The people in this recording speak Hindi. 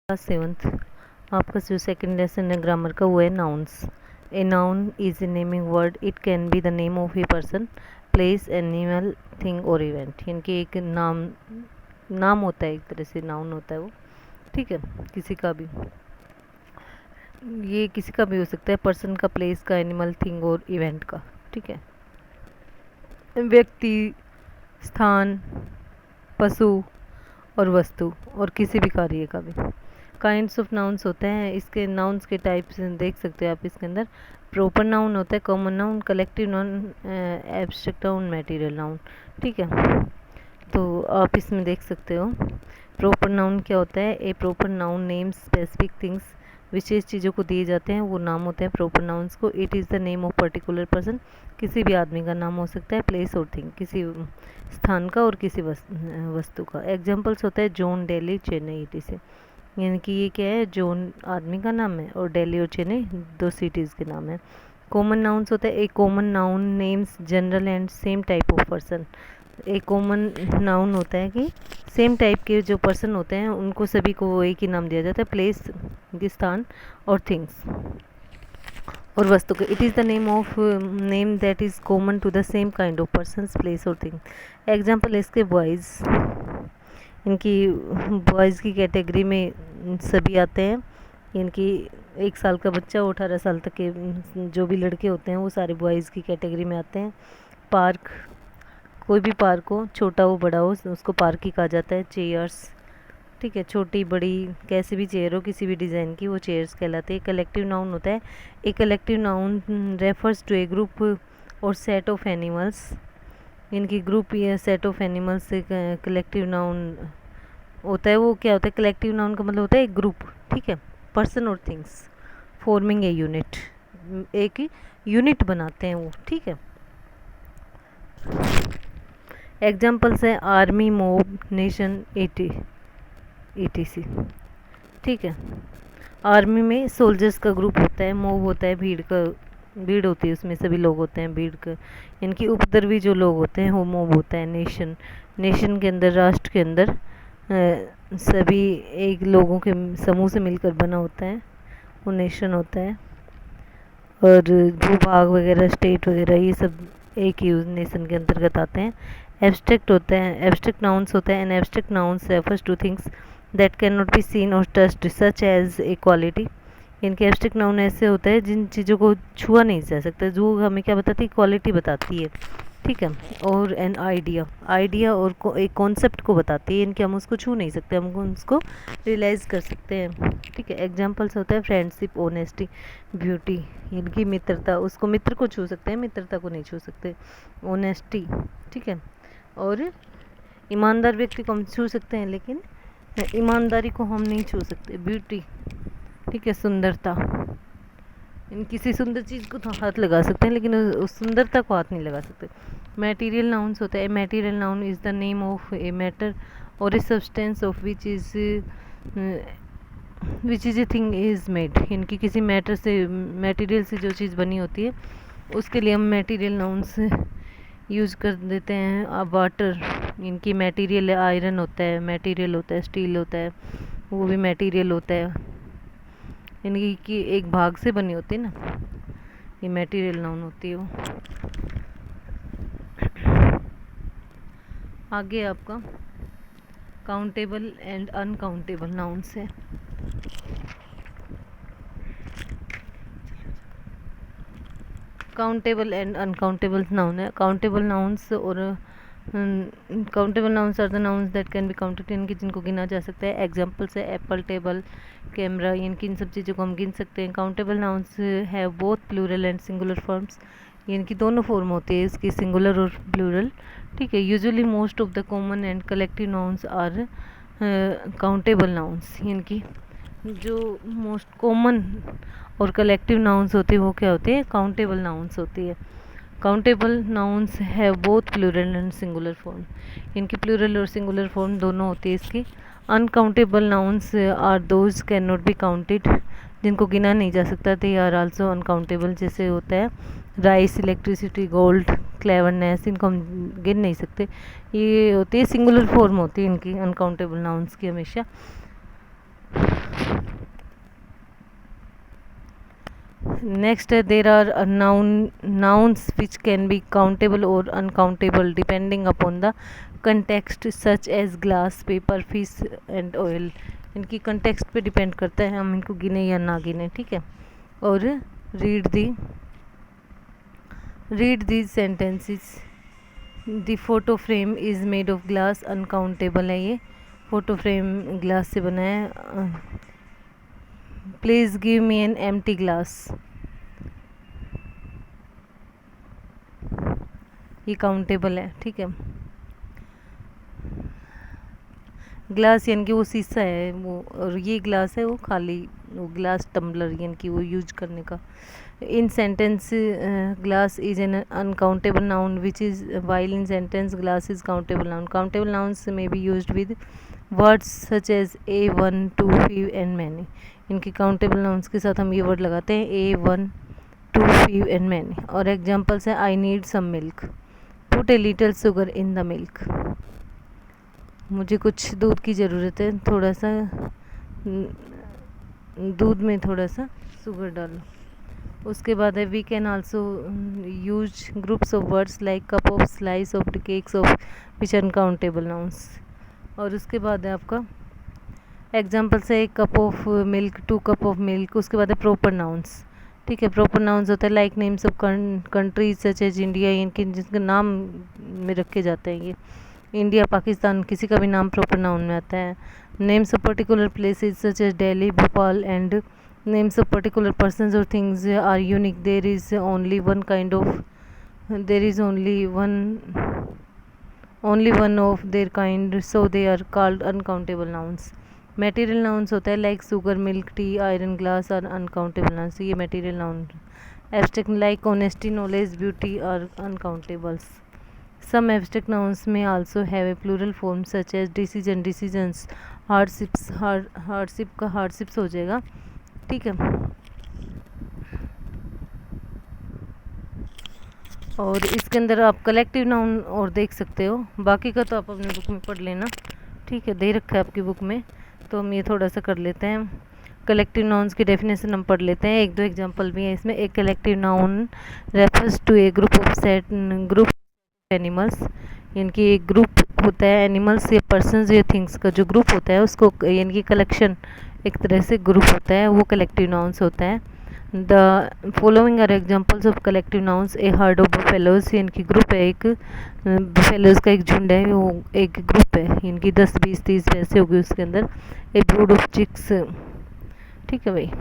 क्लास 7th आपका जो सेकंड लेसन है ग्रामर का वो है nouns. A noun is a naming word, it can be the name of a person, place, animal, thing और इवेंट। यानी कि एक नाम होता है, एक तरह से नाउन होता है वो, ठीक है, किसी का भी, ये किसी का भी हो सकता है, पर्सन का, प्लेस का, एनिमल, थिंग और इवेंट का, ठीक है, व्यक्ति, स्थान, पशु और वस्तु और किसी भी कार्य का भी। काइंड्स ऑफ नाउन्स होते हैं, इसके नाउन्स के टाइप्स देख सकते हो आप इसके अंदर। प्रॉपर नाउन होता है, common noun, collective noun, abstract noun, material noun, ठीक है। तो आप इसमें देख सकते हो प्रॉपर नाउन क्या होता है। A proper noun names specific things, विशेष चीज़ों को दिए जाते हैं वो नाम होते हैं प्रॉपर नाउन्स को। It is the name of particular person, किसी भी आदमी का नाम हो सकता है। प्लेस और थिंग, किसी स्थान का और किसी वस्तु का। एग्जाम्पल्स होता है जॉन, दिल्ली, चेन्नई, etc। यानी कि ये क्या है, जॉन आदमी का नाम है और दिल्ली और चेन्नई दो सिटीज़ के नाम है। कॉमन नाउन्स होता है, a common noun names general and same type of person. एक कॉमन नाउन होता है कि सेम टाइप के जो पर्सन होते हैं उनको सभी को एक ही नाम दिया जाता है। प्लेस, स्थान और थिंग्स और वस्तु के। It is the name of name that is common to the same kind of persons, place और थिंग। एग्जाम्पल इसके बॉयज़, इनकी बॉयज़ की कैटेगरी में सभी आते हैं। इनकी 1 साल का बच्चा और 18 साल तक के जो भी लड़के होते हैं वो सारे बॉयज़ की कैटेगरी में आते हैं। पार्क, कोई भी पार्क हो, छोटा हो बड़ा हो, उसको पार्क ही कहा जाता है। चेयर्स, ठीक है, छोटी बड़ी कैसी भी चेयर हो, किसी भी डिज़ाइन की, वो चेयर्स कहलाते हैं। कलेक्टिव नाउन होता है, a collective noun refers to a group और सेट ऑफ एनिमल्स। इनकी ग्रुप या सेट ऑफ एनिमल्स से कलेक्टिव नाउन होता है। वो क्या होता है, कलेक्टिव नाउन का मतलब होता है एक ग्रुप, ठीक है, पर्सन और थिंग्स फॉर्मिंग ए यूनिट, एक यूनिट बनाते हैं वो, ठीक है। एग्जाम्पल्स है आर्मी, मॉब, नेशन, etc, ठीक है। आर्मी में सोल्जर्स का ग्रुप होता है, मॉब होता है भीड़ होती है, उसमें सभी लोग होते हैं भीड़ का। इनकी उपद्रवी जो लोग होते हैं वो मॉब होता है। नेशन के अंदर, राष्ट्र के अंदर सभी एक लोगों के समूह से मिलकर बना होता है, वो नेशन होता है। और भूभाग वगैरह, स्टेट वगैरह, ये सब एक ही नेशन के अंतर्गत आते हैं। एब्स्ट्रैक्ट होते हैं, एब्स्ट्रैक्ट नाउन्स होते हैं। An abstract nouns refers to things that can not be seen और touched such as a quality. इनके एब्स्ट्रैक्ट नाउन ऐसे होता है जिन चीज़ों को छुआ नहीं जा सकता, जो हमें क्या बताती है, क्वालिटी बताती है, ठीक है। और एन आइडिया और एक कॉन्सेप्ट को बताती है, इनके हम उसको छू नहीं सकते, हम उसको रियलाइज कर सकते हैं, ठीक है। एग्जाम्पल्स होता है फ्रेंडशिप, ऑनेस्टी, ब्यूटी। इनकी मित्रता, उसको मित्र को छू सकते हैं, मित्रता को नहीं छू सकते। ऑनेस्टी, ठीक है। और ईमानदार व्यक्ति को हम छू सकते हैं लेकिन ईमानदारी को हम नहीं छू सकते। ब्यूटी, ठीक है, सुंदरता। इन किसी सुंदर चीज़ को तो हाथ लगा सकते हैं लेकिन उस सुंदरता को हाथ नहीं लगा सकते। मटेरियल नाउन्स होता है, material noun is the name of a matter और a substance of which is a thing is made. इनकी किसी मैटर से, मटेरियल से जो चीज़ बनी होती है उसके लिए हम मटेरियल नाउन्स यूज कर देते हैं। अब वाटर, इनकी मटेरियल आयरन होता है, मटेरियल होता है, स्टील होता है, वो भी मटेरियल होता है। इनकी की एक भाग से बनी होती है ना, ये मटेरियल नाउन होती है वो। आगे आपका काउंटेबल एंड अनकाउंटेबल नाउन्स है। काउंटेबल एंड अनकाउंटेबल नाउन है। काउंटेबल नाउन्स और countable nouns are the nouns that can be counted, इनकी जिनको गिना जा सकता है। एग्जांपल्स है एप्पल, टेबल, कैमरा, इनकी इन सब चीज़ों को हम गिन सकते हैं। Countable nouns have both plural and singular forms, इनकी दोनों फॉर्म होती है, इसकी सिंगुलर और प्लूरल, ठीक है। Usually most of the common and collective nouns are countable nouns. इनकी जो मोस्ट कॉमन और कलेक्टिव नाउन्स होती है वो क्या होती है, काउंटेबल नाउन्स होती है। Countable nouns have both plural and singular form, इनकी प्लूरल और सिंगुलर फॉर्म दोनों होती है इसकी। Uncountable nouns are those can not be counted, जिनको गिना नहीं जा सकता। दे आर आल्सो अनकाउंटेबल, जैसे होता है राइस, इलेक्ट्रिसिटी, गोल्ड, क्लेवरनेस, इनको हम गिन नहीं सकते। ये होती है सिंगुलर फॉर्म होती है इनकी, अनकाउंटेबल नाउन्स की हमेशा। नेक्स्ट है there are nouns which can be countable or uncountable depending upon the context such as glass, paper, fish and oil. इनकी context पे डिपेंड करता है हम इनको गिने या ना गिने, ठीक है। और read these sentences. The photo frame is made of glass, uncountable है ये, फोटो फ्रेम ग्लास से बना है। Please give me an empty glass, ये काउंटेबल है, ठीक है। ग्लास यानी कि वो शीशा है वो, और ये ग्लास है वो खाली, वो ग्लास टम्बलर यानी कि वो यूज करने का। In sentence glass is an uncountable noun which is while in sentence glass is countable noun. Countable nouns में be used with words such as a 1 2 5 and many. इनके काउंटेबल नाउन्स के साथ हम ये वर्ड लगाते हैं ए 1 2 5 एंड मैनी। और एग्जांपल्स हैं I need some milk, put a little sugar in the milk, मुझे कुछ दूध की ज़रूरत है, थोड़ा सा दूध में थोड़ा सा शुगर डालो। उसके बाद है we can also use groups of words like cup of, slice of, cakes of which uncountable nouns. और उसके बाद है आपका एग्जाम्पल से एक cup of milk, 2 cup of milk. उसके बाद है प्रॉपर नाउन्स, ठीक है। प्रॉपर नाउन्स होता है like names of countries such as India, इनके जिसके नाम में रखे जाते हैं ये, इंडिया, पाकिस्तान, किसी का भी नाम प्रॉपर नाउन में आता है। Names of particular places such as Delhi, Bhopal and names of particular persons और things are unique, there is only one kind of, there is only one of their kind, so they are called uncountable nouns. Material nouns होता है like sugar, milk, tea, iron, glass are uncountable nouns, ये material noun। Abstract like honesty, knowledge, beauty are uncountables. Some abstract nouns may also have a plural form such as decision, decisions, hardships, hardship का hardships हो जाएगा, ठीक है। और इसके अंदर आप कलेक्टिव नाउन और देख सकते हो, बाकी का तो आप अपनी बुक में पढ़ लेना, ठीक है, दे रखा है आपकी बुक में। तो हम ये थोड़ा सा कर लेते हैं, कलेक्टिव नाउन्स की डेफिनेशन हम पढ़ लेते हैं, 1-2 एग्जांपल भी है इसमें। एक collective noun refers to a group animals, यानी कि एक ग्रुप होता है एनिमल्स या पर्सन्स या थिंग्स का जो ग्रुप होता है उसको, यानी कि कलेक्शन एक तरह से ग्रुप होता है, वो कलेक्टिव नाउन्स होता है। The following are examples of collective nouns. A herd of buffaloes, इनकी ग्रुप है, एक बफेलोज का एक झुंड है, वो एक ग्रुप है, इनकी 10 20 30 भैंसे होगी उसके अंदर। ए ब्रूड ऑफ चिक्स, ठीक है भाई।